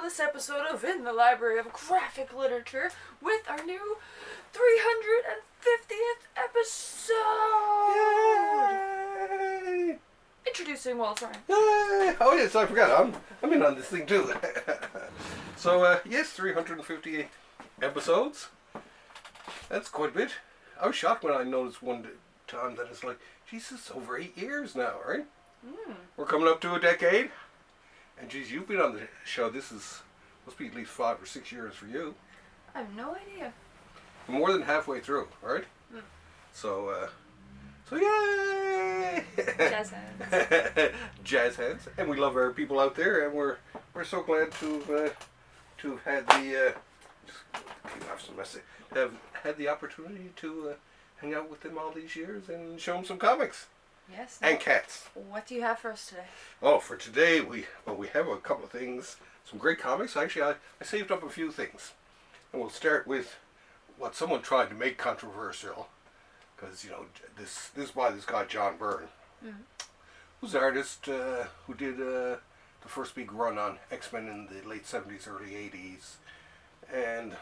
this episode of In the Library of Graphic Literature with our new 350th episode! Yay! Introducing Walter. Yay! Oh yes, I forgot. I'm in on this thing too. So yes, 350 episodes. That's quite a bit. I was shocked when I noticed one time that it's like, Jesus, over 8 years now, right? We're coming up to a decade. And geez, you've been on the show. This must be at least 5 or 6 years for you. I have no idea. More than halfway through, right? So yay! Jazz hands. Jazz hands, and we love our people out there, and we're so glad to have had the have had the opportunity to hang out with them all these years and show them some comics. Yes. And cats. What do you have for us today? Oh, for today we have a couple of things, some great comics. Actually, I saved up a few things, and we'll start with what someone tried to make controversial, because this is by this guy John Byrne, who's an artist who did the first big run on X-Men in the late 70s, early 80s, and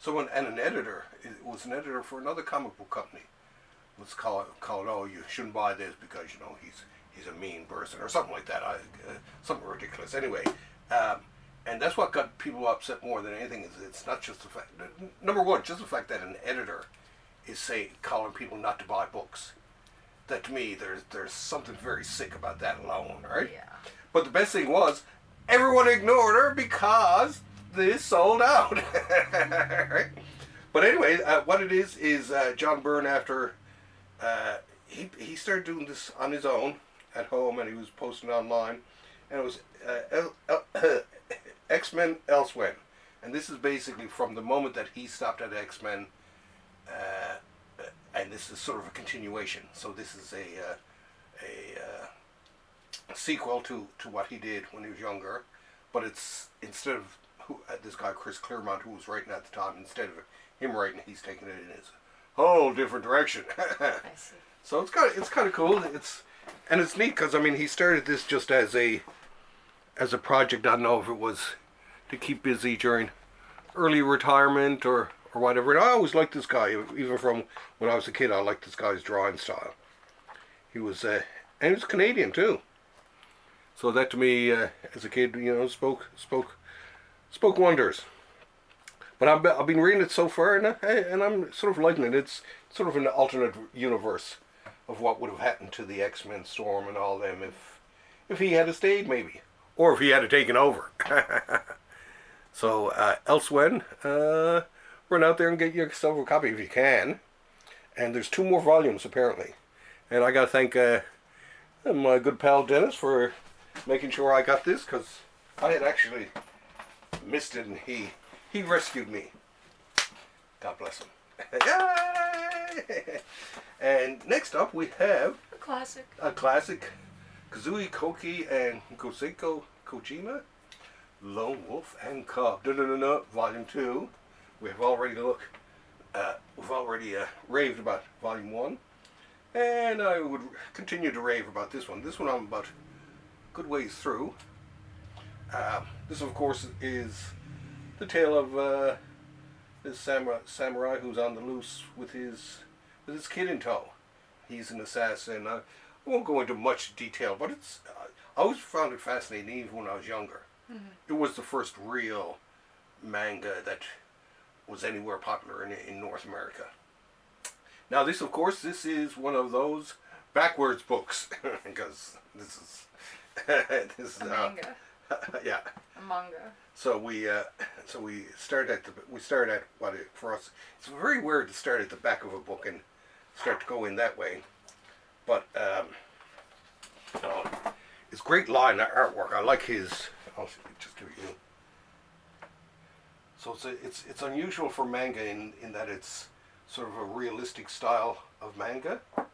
an editor. It was an editor for another comic book company. Was called oh, you shouldn't buy this because he's a mean person or something like that. Something ridiculous. Anyway, and that's what got people upset more than anything. Is it's not just the fact. Number one, just the fact that an editor is calling people not to buy books. That to me, there's something very sick about that alone, right? Yeah. But the best thing was, everyone ignored her because this sold out. Right? But anyway, what it is John Byrne, after he started doing this on his own at home, and he was posting online, and it was X-Men Elsewhen, and this is basically from the moment that he stopped at X-Men, and this is sort of a continuation. So this is a sequel to what he did when he was younger, but it's instead of this guy Chris Claremont, who was writing at the time, instead of him writing, he's taking it in his whole different direction. I see. So it's kind of cool. It's neat because he started this just as a project. I don't know if it was to keep busy during early retirement or whatever. And I always liked this guy, even from when I was a kid. I liked this guy's drawing style. He was and he was Canadian too. So that to me, as a kid, spoke wonders. But I've been reading it so far, and I'm sort of liking it. It's sort of an alternate universe of what would have happened to the X-Men, Storm, and all them if he had stayed, maybe, or if he had taken over. So Elsewhen, run out there and get yourself a copy if you can. And there's 2 more volumes apparently. And I got to thank my good pal Dennis for making sure I got this, because I had actually missed it, and he rescued me. God bless him. Yay! And next up we have a classic Kazuo Koki and Koseko Kojima, Lone Wolf and Cub. Volume 2. We've already raved about Volume 1, and I would continue to rave about this one. This one I'm about a good ways through. This of course is the tale of this samurai who's on the loose with his kid in tow. He's an assassin. I won't go into much detail, but I always found it fascinating, even when I was younger. It was the first real manga that was anywhere popular in North America. Now this, of course, is one of those backwards books, because this is a manga. Yeah. A manga. So we start at what for us, it's very weird to start at the back of a book and start to go in that way, but it's great line artwork. I like his. I'll just give it you. So it's unusual for manga in that it's sort of a realistic style of manga, and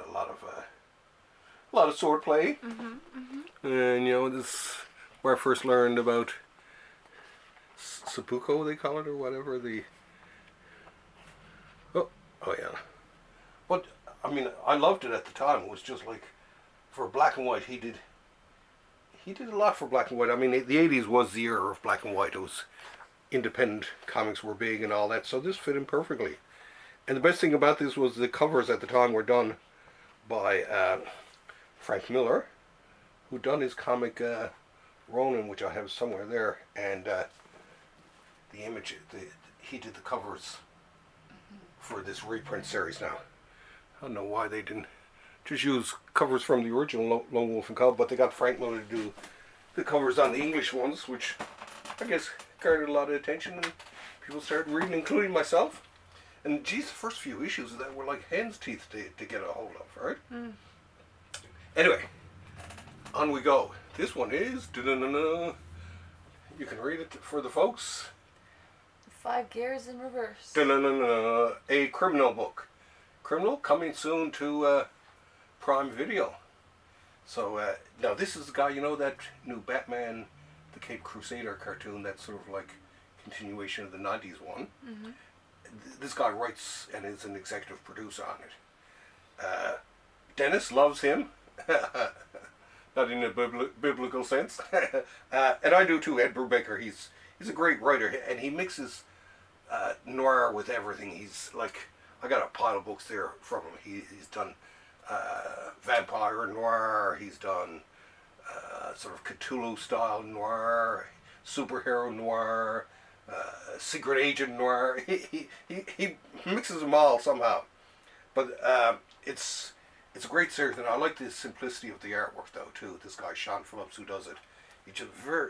a lot of swordplay. And this is where I first learned about seppuku, they call it, or whatever. Oh yeah. But I loved it at the time. It was just like, for black and white, he he did a lot for black and white. I mean, the 80s was the era of black and white. It was independent comics were big and all that, so this fit in perfectly. And the best thing about this was the covers at the time were done by Frank Miller, who done his comic Ronin, which I have somewhere there, and the image, he did the covers for this reprint series now. I don't know why they didn't just use covers from the original Lone Wolf and Cub, but they got Frank Miller to do the covers on the English ones, which I guess garnered a lot of attention, and people started reading, including myself. And geez, the first few issues of that were like hen's teeth to get a hold of, right? Mm. Anyway, on we go. This one is, you can read it for the folks. 5 Gears in Reverse. A criminal book. Criminal coming soon to Prime Video. So now this is the guy, you know, that new Batman, the Cape Crusader cartoon, that's sort of like continuation of the 90s one. Mm-hmm. This guy writes and is an executive producer on it. Dennis loves him. Not in a biblical sense. And I do too. Ed Brubaker, he's a great writer, and he mixes noir with everything. He's like, I got a pile of books there from him. He's done vampire noir, he's done sort of Cthulhu style noir, superhero noir, secret agent noir. He mixes them all somehow. But it's a great series, and I like the simplicity of the artwork though too. This guy Sean Phillips, who does it, he's just very.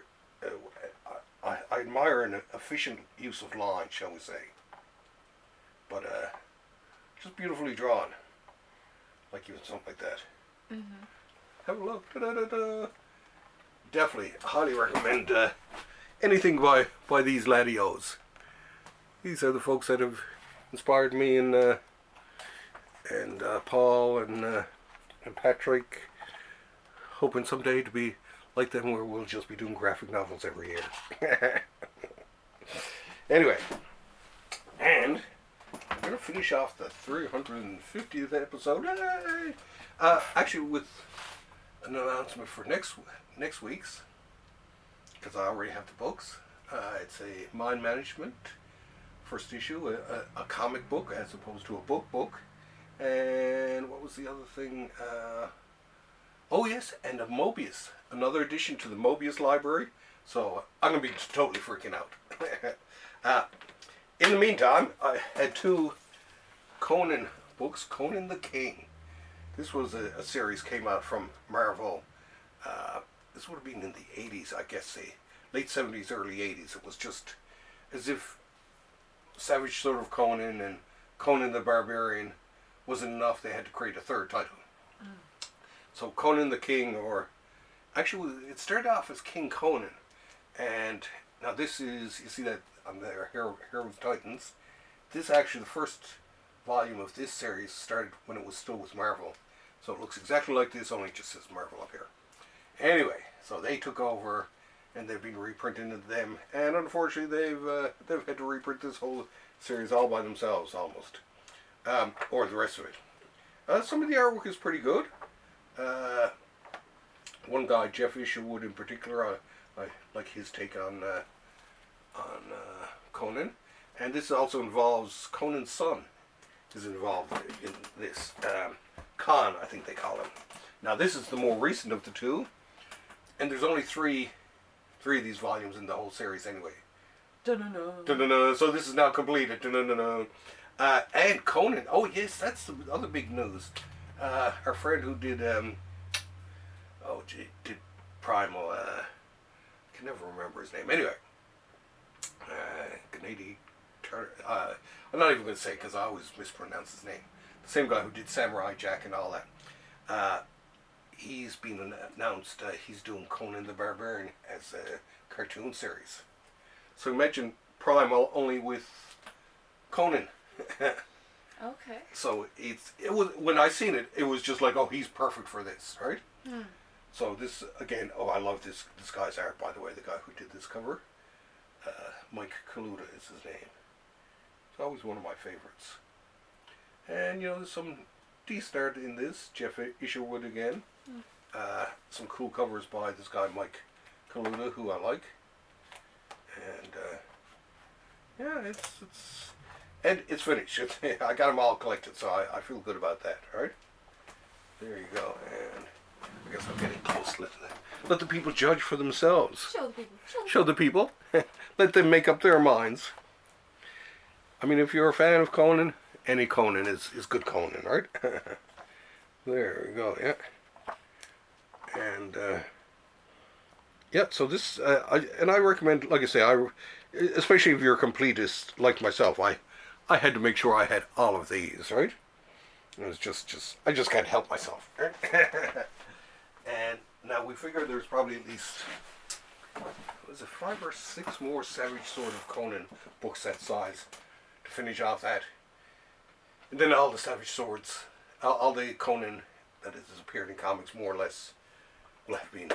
I admire an efficient use of line, shall we say. But just beautifully drawn, like even something like that. Mm-hmm. Have a look. Da-da-da-da. Definitely, highly recommend anything by these laddios. These are the folks that have inspired me, and Paul and Patrick. Hoping someday to be like them, where we'll just be doing graphic novels every year. Anyway, and I'm going to finish off the 350th episode. Actually, with an announcement for next week's, because I already have the books. It's a mind management first issue, a comic book as opposed to a book. And what was the other thing? Oh yes, and a Mobius, another addition to the Mobius library. So I'm going to be totally freaking out. In the meantime, I had 2 Conan books, Conan the King. This was a series came out from Marvel. This would have been in the 80s, I guess, late 70s, early 80s. It was just as if Savage Sword of Conan and Conan the Barbarian wasn't enough. They had to create a third title. So Conan the King, or actually it started off as King Conan, and now this is, you see that on their Heroes Titans. This actually, the first volume of this series started when it was still with Marvel, so it looks exactly like this, only it just says Marvel up here. Anyway, so they took over, and they've been reprinting them, and unfortunately they've had to reprint this whole series all by themselves almost, or the rest of it. Some of the artwork is pretty good. One guy, Jeff Isherwood in particular, I like his take on Conan, and this also involves Conan's son is involved in this. Khan, I think they call him. Now this is the more recent of the 2, and there's only three of these volumes in the whole series anyway. So this is now completed. And Conan. Oh yes, that's the other big news. Our friend who did did Primal. I can never remember his name. Anyway, Gennady Turner. I'm not even going to say because I always mispronounce his name. The same guy who did Samurai Jack and all that. He's been announced. He's doing Conan the Barbarian as a cartoon series. So imagine Primal only with Conan. Okay. So it was, when I seen it, it was just like, oh, he's perfect for this, right? So this again, I love this guy's art, by the way. The guy who did this cover, Mike Kaluta is his name. It's always one of my favorites. And there's some decent art in this. Jeff Isherwood again. some cool covers by this guy Mike Kaluta, who I like. And yeah, it's finished. I got them all collected, so I feel good about that. All right, there you go. And I guess I'm getting close. Let the people judge for themselves. Show the people. Show the people. Let them make up their minds. I mean, if you're a fan of Conan, any Conan is good Conan, right? There we go. Yeah. And yeah, so this I recommend, like I say, especially if you're a completist like myself, I had to make sure I had all of these, right? It was I just can't help myself. And now we figure there's probably at least, was it 5 or 6 more Savage Sword of Conan books that size to finish off that. And then all the Savage Swords, all the Conan that has appeared in comics more or less will have been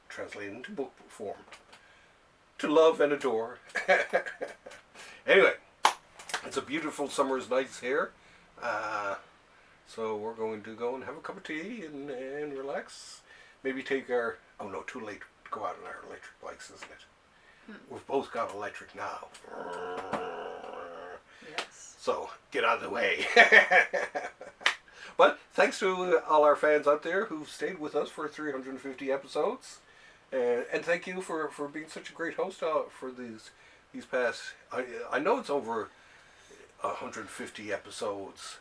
translated into book form to love and adore. Anyway, it's a beautiful summer's night here, so we're going to go and have a cup of tea and relax. Maybe take our, oh no, too late to go out on our electric bikes, isn't it? We've both got electric now. Yes. So get out of the way. But thanks to all our fans out there who've stayed with us for 350 episodes. And thank you for being such a great host for these past, I know it's over 150 episodes,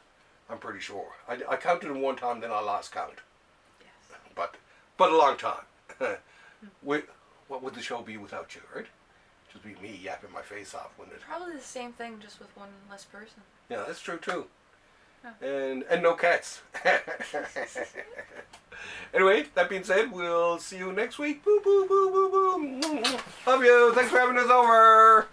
I'm pretty sure. I counted them one time, then I lost count. Yes. But a long time. What would the show be without you, right? Just be me yapping my face off, wouldn't it? Probably the same thing, just with one less person. Yeah, that's true too. Oh. And no cats. Anyway, that being said, we'll see you next week. Boo, boo, boo, boo, boo. Love you. Thanks for having us over.